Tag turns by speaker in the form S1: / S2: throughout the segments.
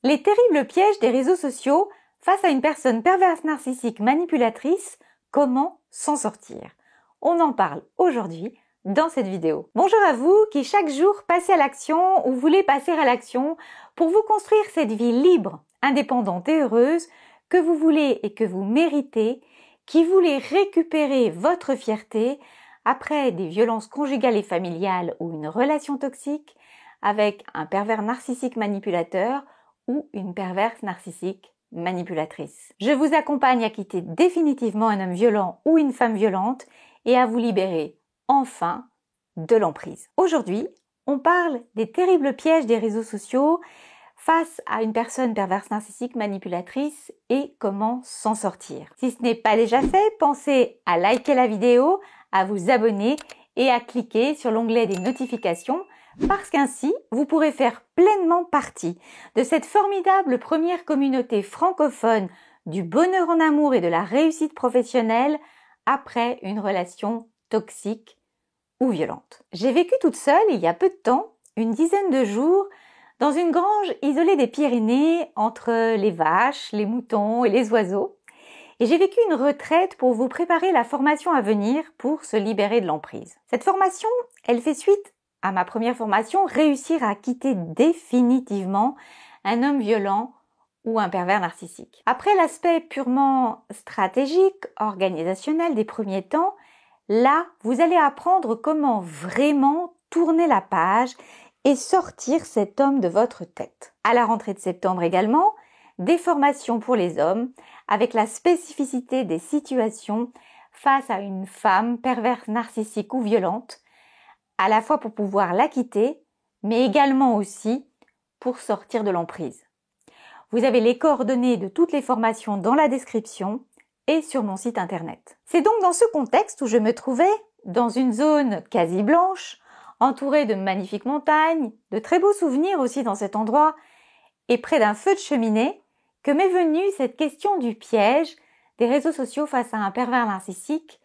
S1: Les terribles pièges des réseaux sociaux face à une personne perverse narcissique manipulatrice, comment s'en sortir? On en parle aujourd'hui dans cette vidéo. Bonjour à vous qui chaque jour passez à l'action ou voulez passer à l'action pour vous construire cette vie libre, indépendante et heureuse que vous voulez et que vous méritez, qui voulez récupérer votre fierté après des violences conjugales et familiales ou une relation toxique avec un pervers narcissique manipulateur ou une perverse narcissique manipulatrice. Je vous accompagne à quitter définitivement un homme violent ou une femme violente et à vous libérer enfin de l'emprise. Aujourd'hui, on parle des terribles pièges des réseaux sociaux face à une personne perverse narcissique manipulatrice et comment s'en sortir. Si ce n'est pas déjà fait, pensez à liker la vidéo, à vous abonner et à cliquer sur l'onglet des notifications parce qu'ainsi, vous pourrez faire pleinement partie de cette formidable première communauté francophone du bonheur en amour et de la réussite professionnelle après une relation toxique ou violente. J'ai vécu toute seule il y a peu de temps, une dizaine de jours, dans une grange isolée des Pyrénées entre les vaches, les moutons et les oiseaux. Et j'ai vécu une retraite pour vous préparer la formation à venir pour se libérer de l'emprise. Cette formation, elle fait suite à ma première formation, réussir à quitter définitivement un homme violent ou un pervers narcissique. Après l'aspect purement stratégique, organisationnel des premiers temps, là, vous allez apprendre comment vraiment tourner la page et sortir cet homme de votre tête. À la rentrée de septembre également, des formations pour les hommes avec la spécificité des situations face à une femme perverse narcissique ou violente, à la fois pour pouvoir la quitter, mais également aussi pour sortir de l'emprise. Vous avez les coordonnées de toutes les formations dans la description et sur mon site internet. C'est donc dans ce contexte où je me trouvais dans une zone quasi blanche, entourée de magnifiques montagnes, de très beaux souvenirs aussi dans cet endroit, et près d'un feu de cheminée, que m'est venue cette question du piège des réseaux sociaux face à un pervers narcissique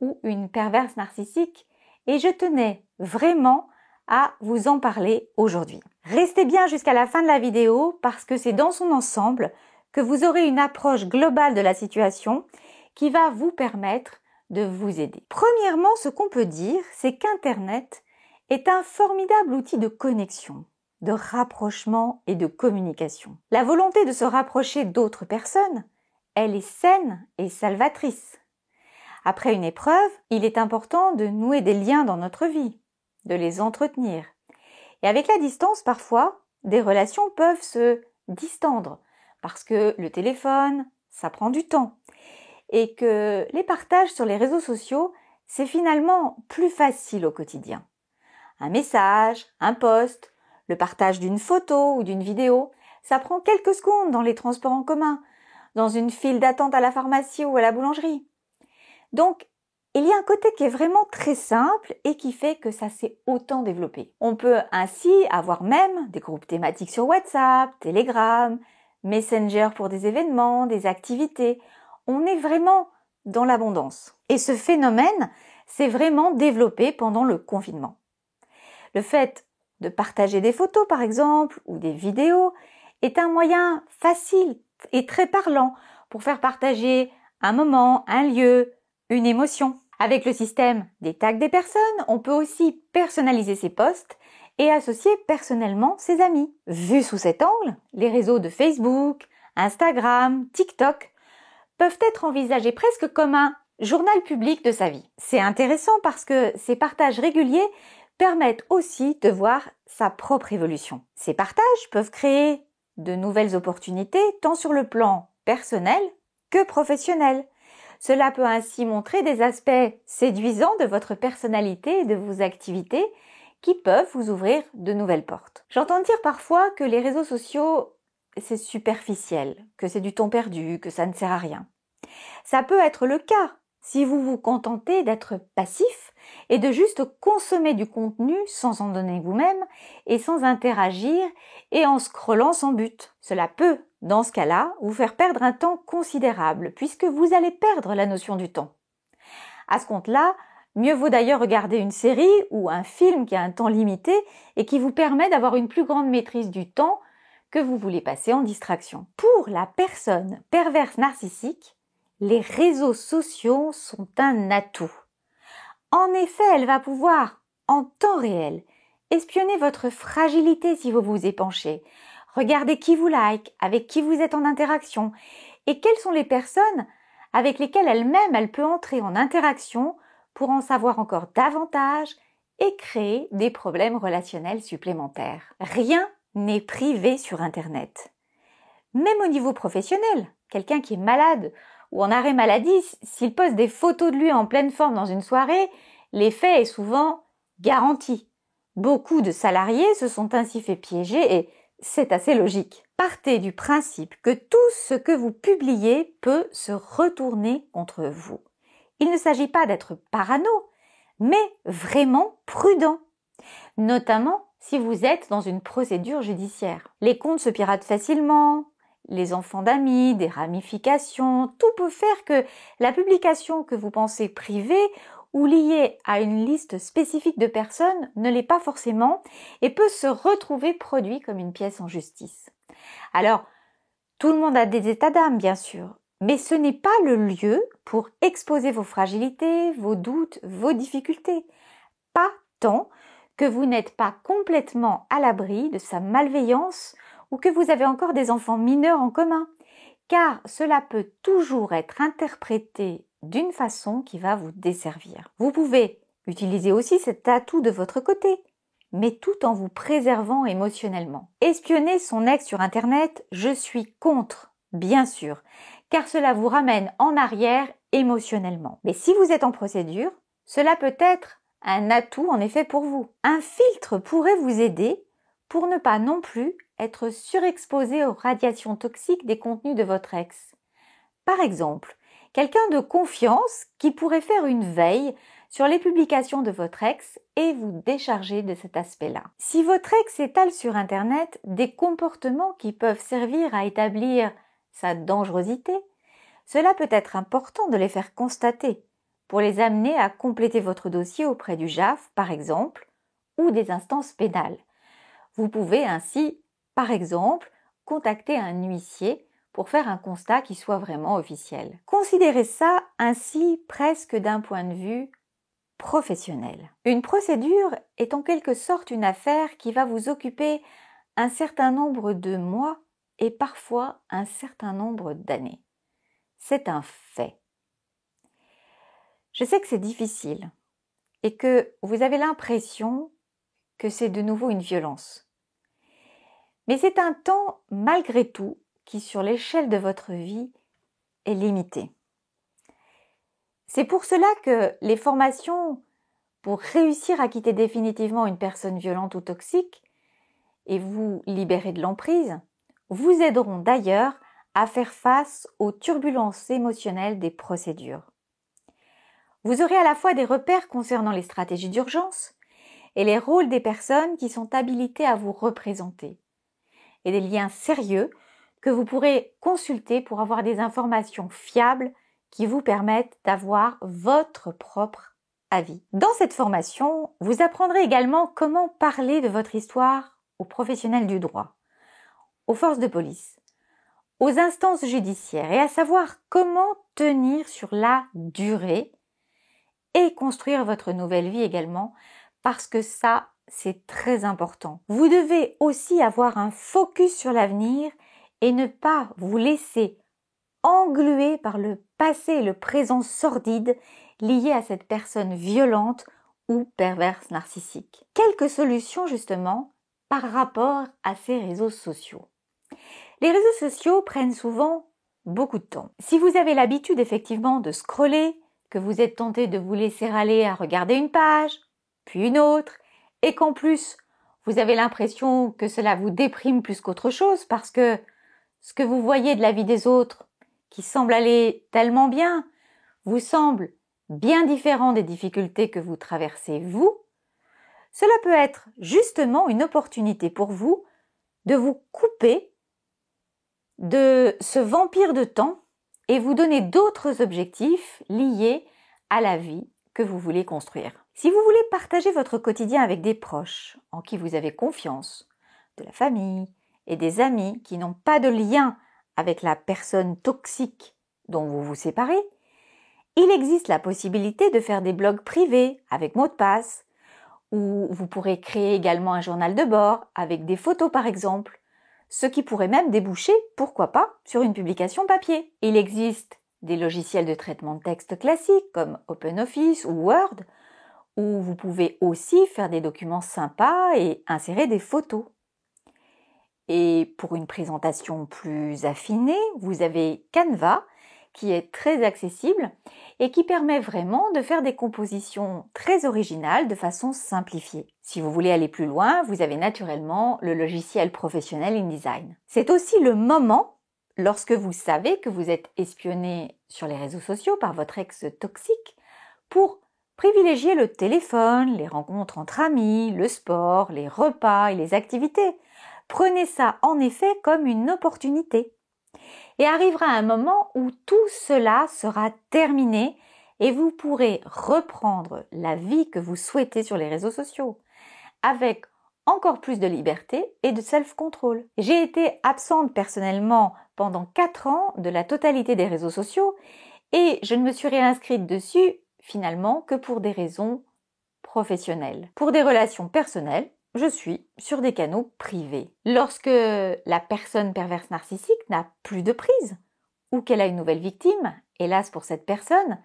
S1: ou une perverse narcissique, et je tenais vraiment à vous en parler aujourd'hui. Restez bien jusqu'à la fin de la vidéo parce que c'est dans son ensemble que vous aurez une approche globale de la situation qui va vous permettre de vous aider. Premièrement, ce qu'on peut dire, c'est qu'Internet est un formidable outil de connexion, de rapprochement et de communication. La volonté de se rapprocher d'autres personnes, elle est saine et salvatrice. Après une épreuve, il est important de nouer des liens dans notre vie, de les entretenir. Et avec la distance, parfois, des relations peuvent se distendre parce que le téléphone, ça prend du temps. Et que les partages sur les réseaux sociaux, c'est finalement plus facile au quotidien. Un message, un post, le partage d'une photo ou d'une vidéo, ça prend quelques secondes dans les transports en commun, dans une file d'attente à la pharmacie ou à la boulangerie. Donc, il y a un côté qui est vraiment très simple et qui fait que ça s'est autant développé. On peut ainsi avoir même des groupes thématiques sur WhatsApp, Telegram, Messenger pour des événements, des activités. On est vraiment dans l'abondance. Et ce phénomène s'est vraiment développé pendant le confinement. Le fait de partager des photos par exemple ou des vidéos est un moyen facile et très parlant pour faire partager un moment, un lieu, une émotion. Avec le système des tags des personnes, on peut aussi personnaliser ses posts et associer personnellement ses amis. Vu sous cet angle, les réseaux de Facebook, Instagram, TikTok peuvent être envisagés presque comme un journal public de sa vie. C'est intéressant parce que ces partages réguliers permettent aussi de voir sa propre évolution. Ces partages peuvent créer de nouvelles opportunités tant sur le plan personnel que professionnel. Cela peut ainsi montrer des aspects séduisants de votre personnalité et de vos activités qui peuvent vous ouvrir de nouvelles portes. J'entends dire parfois que les réseaux sociaux, c'est superficiel, que c'est du temps perdu, que ça ne sert à rien. Ça peut être le cas si vous vous contentez d'être passif et de juste consommer du contenu sans en donner vous-même et sans interagir et en scrollant sans but. Cela peut, dans ce cas-là, vous faire perdre un temps considérable puisque vous allez perdre la notion du temps. À ce compte-là, mieux vaut d'ailleurs regarder une série ou un film qui a un temps limité et qui vous permet d'avoir une plus grande maîtrise du temps que vous voulez passer en distraction. Pour la personne perverse narcissique, les réseaux sociaux sont un atout. En effet, elle va pouvoir, en temps réel, espionner votre fragilité si vous vous épanchez, regarder qui vous like, avec qui vous êtes en interaction et quelles sont les personnes avec lesquelles elle peut entrer en interaction pour en savoir encore davantage et créer des problèmes relationnels supplémentaires. Rien n'est privé sur Internet. Même au niveau professionnel, quelqu'un qui est malade ou en arrêt maladie, s'il poste des photos de lui en pleine forme dans une soirée, l'effet est souvent garanti. Beaucoup de salariés se sont ainsi fait piéger et c'est assez logique. Partez du principe que tout ce que vous publiez peut se retourner contre vous. Il ne s'agit pas d'être parano, mais vraiment prudent, notamment si vous êtes dans une procédure judiciaire. Les comptes se piratent facilement, les enfants d'amis, des ramifications, tout peut faire que la publication que vous pensez privée ou liée à une liste spécifique de personnes ne l'est pas forcément et peut se retrouver produit comme une pièce en justice. Alors, tout le monde a des états d'âme, bien sûr, mais ce n'est pas le lieu pour exposer vos fragilités, vos doutes, vos difficultés. Pas tant que vous n'êtes pas complètement à l'abri de sa malveillance ou que vous avez encore des enfants mineurs en commun, car cela peut toujours être interprété d'une façon qui va vous desservir. Vous pouvez utiliser aussi cet atout de votre côté, mais tout en vous préservant émotionnellement. Espionner son ex sur Internet, je suis contre, bien sûr, car cela vous ramène en arrière émotionnellement. Mais si vous êtes en procédure, cela peut être un atout en effet pour vous. Un filtre pourrait vous aider pour ne pas non plus être surexposé aux radiations toxiques des contenus de votre ex. Par exemple, quelqu'un de confiance qui pourrait faire une veille sur les publications de votre ex et vous décharger de cet aspect-là. Si votre ex étale sur Internet des comportements qui peuvent servir à établir sa dangerosité, cela peut être important de les faire constater pour les amener à compléter votre dossier auprès du JAF, par exemple, ou des instances pénales. Vous pouvez ainsi, par exemple, contacter un huissier pour faire un constat qui soit vraiment officiel. Considérez ça ainsi presque d'un point de vue professionnel. Une procédure est en quelque sorte une affaire qui va vous occuper un certain nombre de mois et parfois un certain nombre d'années. C'est un fait. Je sais que c'est difficile et que vous avez l'impression que c'est de nouveau une violence. Mais c'est un temps, malgré tout, qui, sur l'échelle de votre vie, est limité. C'est pour cela que les formations pour réussir à quitter définitivement une personne violente ou toxique et vous libérer de l'emprise vous aideront d'ailleurs à faire face aux turbulences émotionnelles des procédures. Vous aurez à la fois des repères concernant les stratégies d'urgence et les rôles des personnes qui sont habilitées à vous représenter, et des liens sérieux que vous pourrez consulter pour avoir des informations fiables qui vous permettent d'avoir votre propre avis. Dans cette formation, vous apprendrez également comment parler de votre histoire aux professionnels du droit, aux forces de police, aux instances judiciaires et à savoir comment tenir sur la durée et construire votre nouvelle vie également, parce que ça, c'est très important. Vous devez aussi avoir un focus sur l'avenir et ne pas vous laisser engluer par le passé et le présent sordide lié à cette personne violente ou perverse narcissique. Quelques solutions justement par rapport à ces réseaux sociaux. Les réseaux sociaux prennent souvent beaucoup de temps. Si vous avez l'habitude effectivement de scroller, que vous êtes tenté de vous laisser aller à regarder une page, puis une autre, et qu'en plus vous avez l'impression que cela vous déprime plus qu'autre chose parce que ce que vous voyez de la vie des autres, qui semble aller tellement bien, vous semble bien différent des difficultés que vous traversez vous, cela peut être justement une opportunité pour vous de vous couper de ce vampire de temps et vous donner d'autres objectifs liés à la vie que vous voulez construire. Si vous voulez partager votre quotidien avec des proches en qui vous avez confiance, de la famille, et des amis qui n'ont pas de lien avec la personne toxique dont vous vous séparez, il existe la possibilité de faire des blogs privés avec mot de passe, ou vous pourrez créer également un journal de bord avec des photos par exemple, ce qui pourrait même déboucher, pourquoi pas, sur une publication papier. Il existe des logiciels de traitement de texte classiques comme OpenOffice ou Word, où vous pouvez aussi faire des documents sympas et insérer des photos. Et pour une présentation plus affinée, vous avez Canva, qui est très accessible et qui permet vraiment de faire des compositions très originales de façon simplifiée. Si vous voulez aller plus loin, vous avez naturellement le logiciel professionnel InDesign. C'est aussi le moment, lorsque vous savez que vous êtes espionné sur les réseaux sociaux par votre ex toxique, pour privilégier le téléphone, les rencontres entre amis, le sport, les repas et les activités. Prenez ça en effet comme une opportunité. Et arrivera un moment où tout cela sera terminé et vous pourrez reprendre la vie que vous souhaitez sur les réseaux sociaux avec encore plus de liberté et de self-control. J'ai été absente personnellement pendant 4 ans de la totalité des réseaux sociaux et je ne me suis réinscrite dessus finalement que pour des raisons professionnelles. Pour des relations personnelles, je suis sur des canaux privés. Lorsque la personne perverse narcissique n'a plus de prise, ou qu'elle a une nouvelle victime, hélas pour cette personne,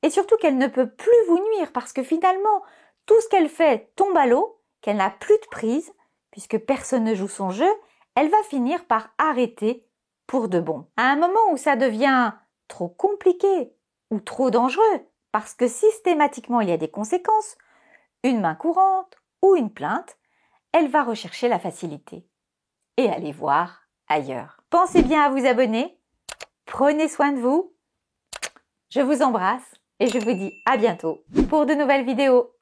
S1: et surtout qu'elle ne peut plus vous nuire parce que finalement, tout ce qu'elle fait tombe à l'eau, qu'elle n'a plus de prise, puisque personne ne joue son jeu, elle va finir par arrêter pour de bon. À un moment où ça devient trop compliqué ou trop dangereux, parce que systématiquement il y a des conséquences, une main courante ou une plainte, elle va rechercher la facilité et aller voir ailleurs. Pensez bien à vous abonner, prenez soin de vous, je vous embrasse et je vous dis à bientôt pour de nouvelles vidéos.